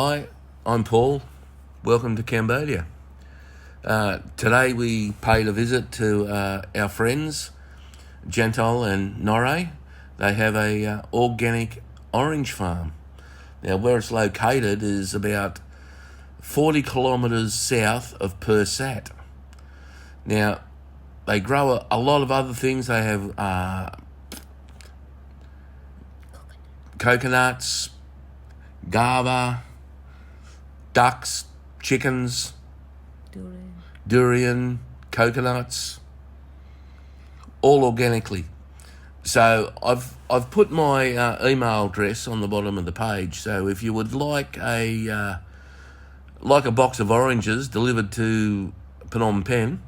Hi, I'm Paul. Welcome to Cambodia. Today we paid a visit to our friends, Gentile and Norre. They have a organic orange farm. Now, where it's located is about 40 kilometres south of Pursat. Now, they grow a lot of other things. They have coconuts, guava, ducks, chickens, durian, coconuts, all organically. So I've put my email address on the bottom of the page. So if you would like a box of oranges delivered to Phnom Penh,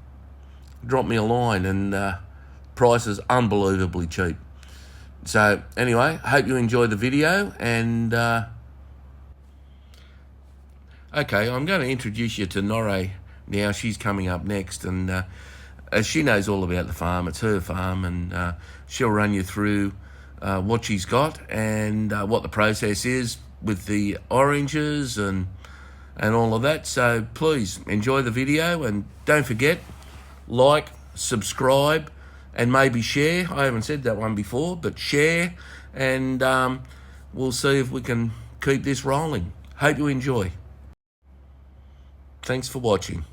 drop me a line, and price is unbelievably cheap. So anyway, hope you enjoy the video, and okay, I'm going to introduce you to Norre now. She's coming up next, and she knows all about the farm. It's her farm, and she'll run you through what she's got and what the process is with the oranges and all of that. So please enjoy the video, and don't forget, like, subscribe, and maybe share. I haven't said that one before, but share, and we'll see if we can keep this rolling. Hope you enjoy. Thanks for watching.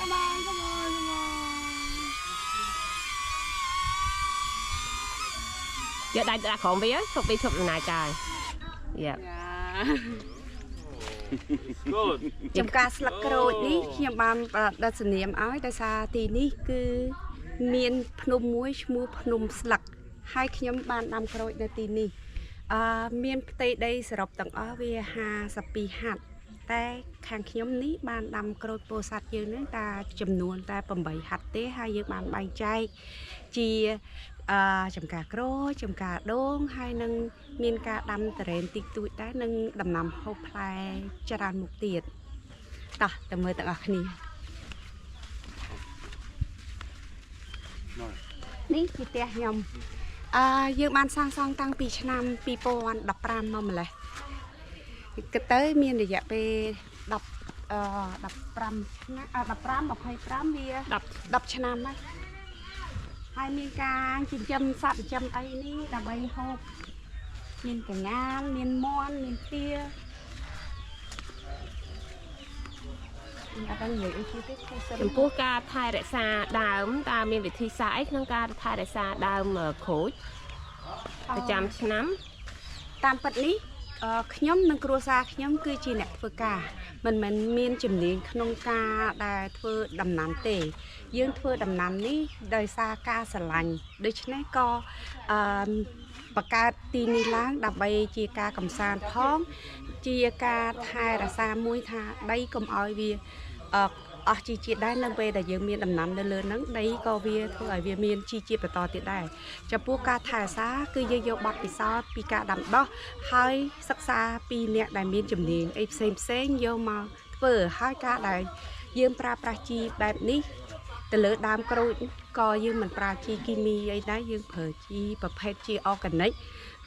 Come on, come on, come on. Giờ đây đã còn biết thuộc đi thuộc này trời. Dạ.ចំការស្លឹកក្រូចនេះខ្ញុំបានដាក់សនាមឲ្យដោយសារទីនេះគឺមានភ្នំមួយឈ្មោះភ្នំស្លឹកហើយខ្ញុំបានដាំក្រូចនៅទីនេះមានផ្ទៃដីសរុបទាំងអស់វា52ហត្ថ តែខាងខ្ញុំនេះបានដាំក្រូចពោធិ៍សាត់យើងនឹងតែចំនួនតែ8ហត្ថទេហើយយើងបានបែងចែកជាចំការក្រូចចំការដូងហើយនឹងមានការដាំតរ៉េនតិចតួចដែរនឹងដំណាំហូបផ្លែច្រើនមុខទៀតតោះទៅមើលទាំងអស់គ្នានេះជាផ្ទះខ្ញុំយើងបានសាងសង់តាំងពីឆ្នាំ2015មកម្លេះគិតទៅមានរយៈពេល15វា10ឆ្នាំហើយហើយមានការចិញ្ចឹមសត្វចិញ្ចឹមអីនេះដើម្បីហូបមានកញ្ញាលមានមាន់មានទាអត់ដឹងនិយាយអីទៀតទេចំពោះការថែរក្សាដើមតើមានវិធីសាស្ត្រអីក្នុងការថែរក្សាដើមក្រូចប្រចាំឆ្នាំតាមពិតនេះខ្ញុំនិងគ្រួសារខ្ញុំគឺជាអ្នកធ្វើការមិនមែនមានជំនាញក្នុងការដែលធ្វើដំណាំទេយើងធ្វើដំណាំនេះដោយសារការស្រឡាញ់ដូច្នេះក៏បង្កើតទីនេះឡើងដើម្បីជាការកំសាន្តផងជាការថែរក្សាមួយថាដីកុំឲ្យវា អស់ជីជាតិដែរនៅពេលដែលយើងមានដំណាំនៅលើហ្នឹងដីក៏វាធ្វើឲ្យវាមានជីជាតិបន្តទៀតដែរចំពោះការថែរក្សាគឺយើងយកបទពិសោធន៍ពីការដាំដុះហើយសិក្សាពីអ្នកដែលមានជំនាញអីផ្សេងយកមកធ្វើហើយការដែលយើងប្រើប្រាស់ជីបែបនេះទៅលើដើមក្រូចក៏យើងមិនប្រើជីគីមីអីដែរយើងប្រើជីប្រភេទជីអอร์ហ្គានិក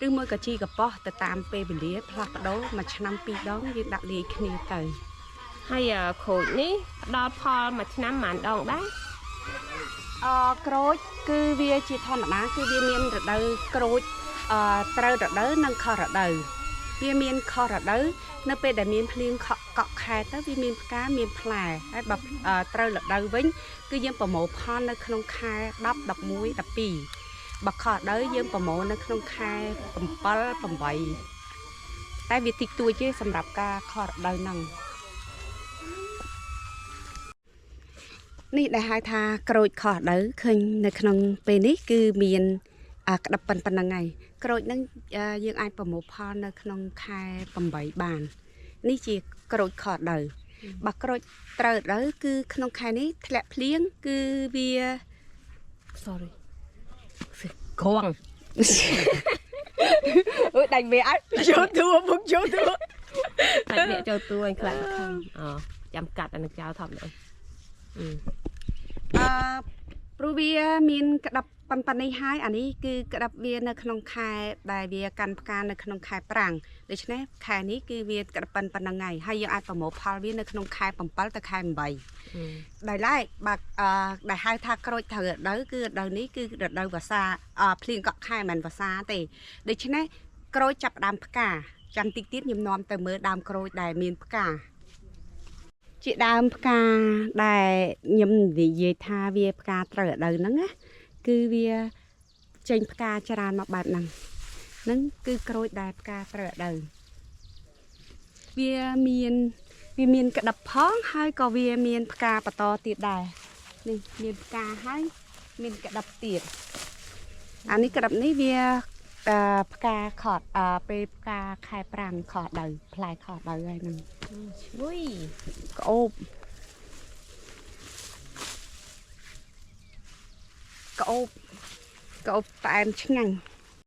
ឬមួយក៏ជីកប៉ោះទៅតាមពេលវេលាផ្លាស់ប្ដូរមួយឆ្នាំពីរដងយើងដាក់លាយគ្នាទៅហើយក្រូចនេះផ្ដល់ផលមួយឆ្នាំប៉ុន្មានដងដែរក្រូចគឺវាជាធម្មតាគឺវាមានរដូវក្រូចត្រូវរដូវនិងខុសរដូវវាមានខុសរដូវនៅពេលដែលមានភ្លៀងកក់ខែទៅវាមានផ្កាមានផ្លែហើយបើត្រូវរដូវវិញគឺយើងប្រមូលផលនៅក្នុងខែ10 11 12បើខុសរដូវយើងប្រមូលនៅក្នុងខែ7 8តែវាតិចតួចទេសម្រាប់ការខុសរដូវហ្នឹងនេះដែលហៅថាក្រូចខុសរដូវឃើញនៅក្នុងពេលនេះគឺមានក្តាប់ប៉ុណ្ណឹងហើយក្រូចហ្នឹងយើងអាចប្រមូលផលនៅក្នុងខែ8បាននេះជាក្រូចខុសរដូវបើក្រូចត្រូវរដូវគឺក្នុងខែនេះធ្លាក់ភ្លៀងគឺវា sorry ក្រងអូយដាច់វាអត់ចូលទួមុខចូលទួដាច់វាចូលទួអញខ្លាចខាងចាំកាត់អានឹងចោលថប់ទៅព្រោះវាមានក្តាប់ប៉ុណ្ណេះហើយអានេះគឺក្តាប់វានៅក្នុងខែដែលវាកាន់ផ្កានៅក្នុងខែប្រាំងដូច្នេះខែនេះគឺវាក្តាប់ប៉ុណ្ណឹងហើយយើងអាចប្រមូលផលវានៅក្នុងខែ7ទៅខែ8ដោយឡែកបើដែលហៅថាក្រូចត្រូវរដូវគឺរដូវនេះគឺរដូវវស្សាភ្លៀងកក់ខែមិនវស្សាទេដូច្នេះក្រូចចាប់ដើមផ្កាចាំតិចទៀតខ្ញុំនាំទៅមើលដើមក្រូចដែលមានផ្កាជាដើមផ្កាដែលខ្ញុំនិយាយថាវាផ្កាត្រូវរដូវហ្នឹងណាគឺវាចេញផ្កាច្រើនមកបែបហ្នឹងគឺក្រូចដែលផ្កាត្រូវរដូវវាមានក្តាប់ផងហើយក៏វាមានផ្កាបន្តទៀតដែរនេះមានផ្កាហើយមានក្តាប់ទៀតអានេះក្តាប់នេះវាផ្កាខត់ពេលផ្កាខែប្រាំងខត់ដៅផ្លែខត់ដៅហើយហ្នឹងឈ្ងុយក្អូបផ្អែមឆ្ងាញ់